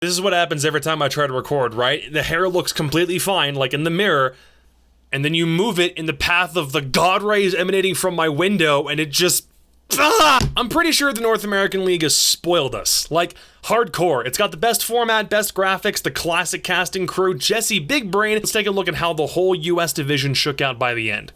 This is what happens every time I try to record, right? The hair looks completely fine, like in the mirror, and then you move it in the path of the god rays emanating from my window, and it just... I'm pretty sure the North American League has spoiled us. Like, hardcore. It's got the best format, best graphics, the classic casting crew, Jesse Big Brain. Let's take a look at how the whole US division shook out by the end.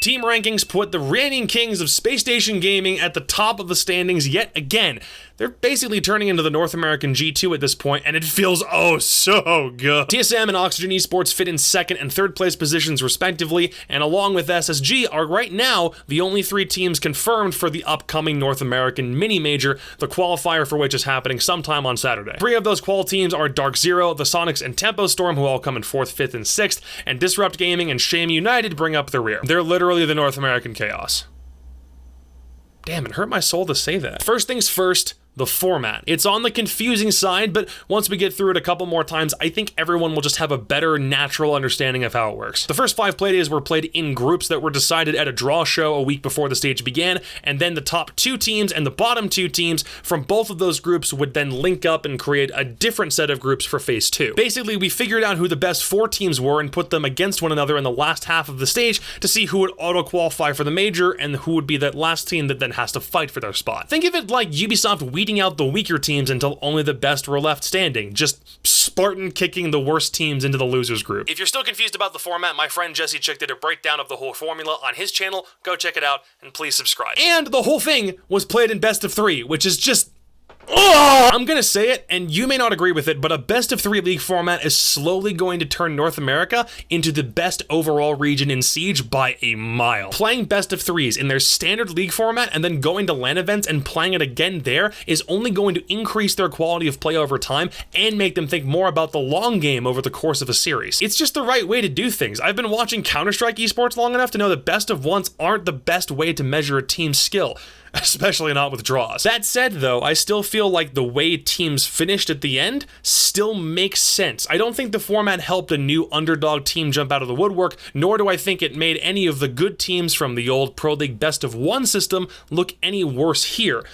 Team rankings put the reigning kings of Space Station Gaming at the top of the standings yet again. They're basically turning into the North American G2 at this point, and it feels oh so good. TSM and Oxygen Esports fit in second and third place positions respectively, and along with SSG are right now the only three teams confirmed for the upcoming North American mini-major, the qualifier for which is happening sometime on Saturday. Three of those qual teams are Dark Zero, the Sonics, and Tempo Storm, who all come in 4th, 5th, and 6th, and Disrupt Gaming and Shame United bring up the rear. They're literally the North American Chaos. Damn, it hurt my soul to say that. First things first, the format. It's on the confusing side, but once we get through it a couple more times, I think everyone will just have a better natural understanding of how it works. The first 5 playdays were played in groups that were decided at a draw show a week before the stage began, and then the top 2 teams and the bottom 2 teams from both of those groups would then link up and create a different set of groups for phase 2. Basically, we figured out who the best 4 teams were and put them against one another in the last half of the stage to see who would auto-qualify for the major and who would be that last team that then has to fight for their spot. Think of it like Ubisoft weeding out the weaker teams until only the best were left standing, just Spartan kicking the worst teams into the losers group. If you're still confused about the format, my friend Jesse Chick did a breakdown of the whole formula on his channel. Go check it out and please subscribe. And the whole thing was played in best of 3, which is just... I'm gonna say it, and you may not agree with it, but a best of 3 league format is slowly going to turn North America into the best overall region in Siege by a mile. Playing best of 3s in their standard league format and then going to LAN events and playing it again there is only going to increase their quality of play over time and make them think more about the long game over the course of a series. It's just the right way to do things. I've been watching Counter-Strike esports long enough to know that best of ones aren't the best way to measure a team's skill, especially not with draws. That said, though, I still feel like the way teams finished at the end still makes sense. I don't think the format helped a new underdog team jump out of the woodwork, nor do I think it made any of the good teams from the old Pro League best of 1 system look any worse here,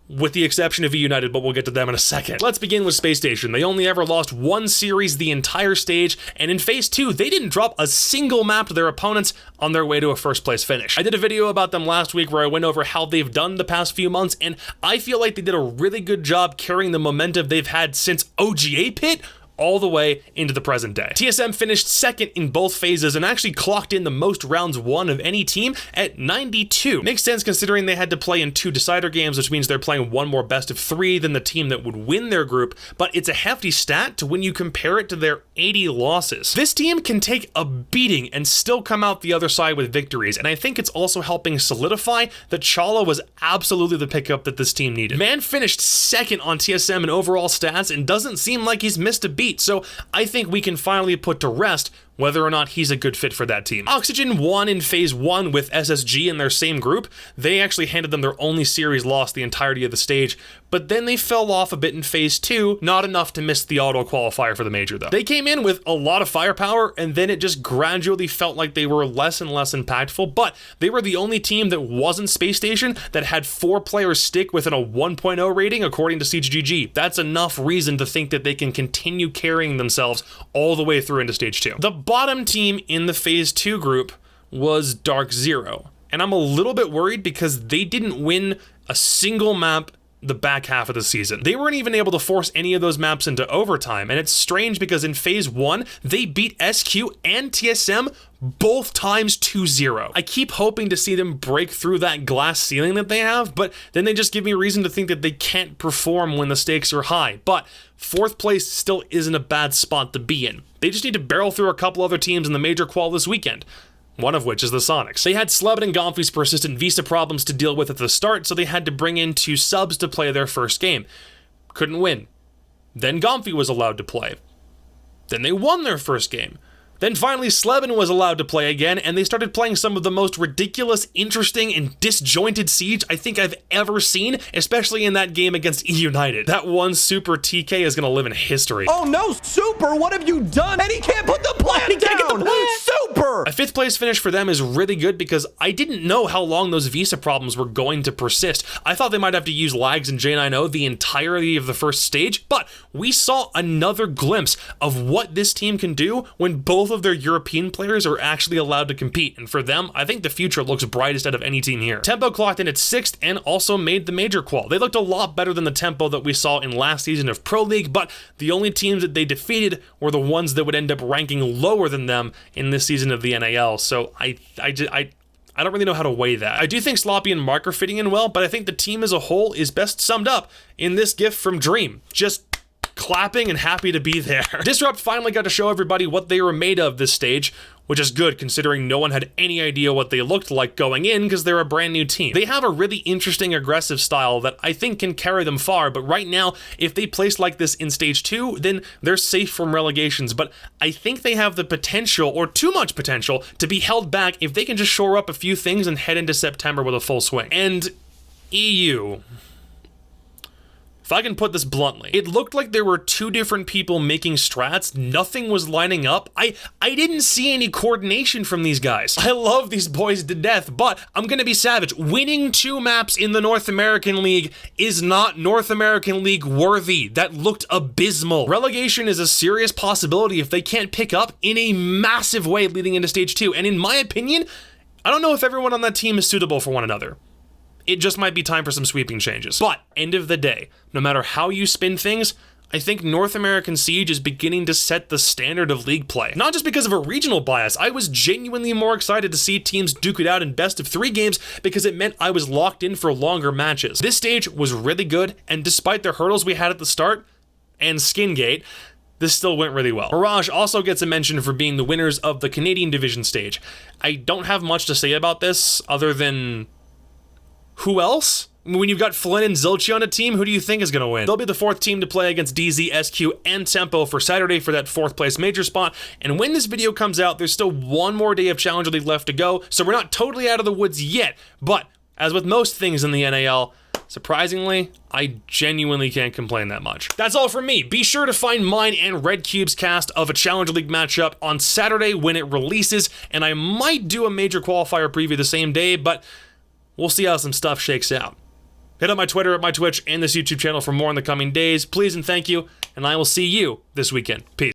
with the exception of V United, but we'll get to them in a second. Let's begin with Space Station. They only ever lost 1 series the entire stage, and in Phase 2, they didn't drop a single map to their opponents on their way to a first place finish. I did a video about them last week where I went over how they've done the past few months, and I feel like they did a really good job carrying the momentum they've had since OGA Pit all the way into the present day. TSM finished second in both phases and actually clocked in the most rounds won of any team at 92. Makes sense considering they had to play in 2 decider games, which means they're playing 1 more best of 3 than the team that would win their group, but it's a hefty stat to when you compare it to their 80 losses. This team can take a beating and still come out the other side with victories, and I think it's also helping solidify that Chala was absolutely the pickup that this team needed. Man finished second on TSM in overall stats and doesn't seem like he's missed a beat, so I think we can finally put to rest whether or not he's a good fit for that team. Oxygen won in Phase 1 with SSG in their same group. They actually handed them their only series loss the entirety of the stage, but then they fell off a bit in Phase 2, not enough to miss the auto qualifier for the major though. They came in with a lot of firepower, and then it just gradually felt like they were less and less impactful, but they were the only team that wasn't Space Station that had 4 players stick within a 1.0 rating according to CGG. That's enough reason to think that they can continue carrying themselves all the way through into Stage 2. The bottom team in the Phase 2 group was Dark Zero, and I'm a little bit worried because they didn't win a single map the back half of the season. They weren't even able to force any of those maps into overtime, and it's strange because in Phase 1, they beat SQ and TSM both times 2-0. I keep hoping to see them break through that glass ceiling that they have, but then they just give me reason to think that they can't perform when the stakes are high. But 4th place still isn't a bad spot to be in. They just need to barrel through a couple other teams in the major qual this weekend, one of which is the Sonics. They had Staaben and Gomfey's persistent visa problems to deal with at the start, so they had to bring in 2 subs to play their first game. Couldn't win. Then Gomfey was allowed to play. Then they won their first game. Then finally, Staaben was allowed to play again, and they started playing some of the most ridiculous, interesting, and disjointed Siege I think I've ever seen, especially in that game against E-United. That one Super TK is gonna live in history. Oh no, Super, what have you done? And he can't put the plan down! Super! A 5th place finish for them is really good because I didn't know how long those visa problems were going to persist. I thought they might have to use lags in J9O the entirety of the first stage, but we saw another glimpse of what this team can do when both of their European players are actually allowed to compete, and for them, I think the future looks brightest out of any team here. Tempo clocked in at 6th and also made the major qual. They looked a lot better than the Tempo that we saw in last season of Pro League, but the only teams that they defeated were the ones that would end up ranking lower than them in this season of the NAL, so I don't really know how to weigh that. I do think Sloppy and Mark are fitting in well, but I think the team as a whole is best summed up in this gift from Dream. Just clapping and happy to be there. Disrupt finally got to show everybody what they were made of this stage, which is good considering no one had any idea what they looked like going in because they're a brand new team. They have a really interesting aggressive style that I think can carry them far, but right now, if they place like this in stage 2, then they're safe from relegations, but I think they have the potential, or too much potential, to be held back if they can just shore up a few things and head into September with a full swing. And EU. If I can put this bluntly, it looked like there were 2 different people making strats. Nothing was lining up. I didn't see any coordination from these guys. I love these boys to death, but I'm gonna be savage. Winning 2 maps in the North American League is not North American League worthy. That looked abysmal. Relegation is a serious possibility if they can't pick up in a massive way leading into stage 2. And in my opinion, I don't know if everyone on that team is suitable for one another. It just might be time for some sweeping changes. But, end of the day, no matter how you spin things, I think North American Siege is beginning to set the standard of league play. Not just because of a regional bias, I was genuinely more excited to see teams duke it out in best of 3 games because it meant I was locked in for longer matches. This stage was really good, and despite the hurdles we had at the start, and Skingate, this still went really well. Mirage also gets a mention for being the winners of the Canadian Division stage. I don't have much to say about this other than... who else? When you've got Flynn and Zilchi on a team, who do you think is going to win? They'll be the 4th team to play against DZ, SQ, and Tempo for Saturday for that 4th place major spot. And when this video comes out, there's still one more day of Challenger League left to go, so we're not totally out of the woods yet. But, as with most things in the NAL, surprisingly, I genuinely can't complain that much. That's all from me. Be sure to find mine and Red Cube's cast of a Challenger League matchup on Saturday when it releases, and I might do a major qualifier preview the same day, but we'll see how some stuff shakes out. Hit up my Twitter, my Twitch, and this YouTube channel for more in the coming days. Please and thank you, and I will see you this weekend. Peace.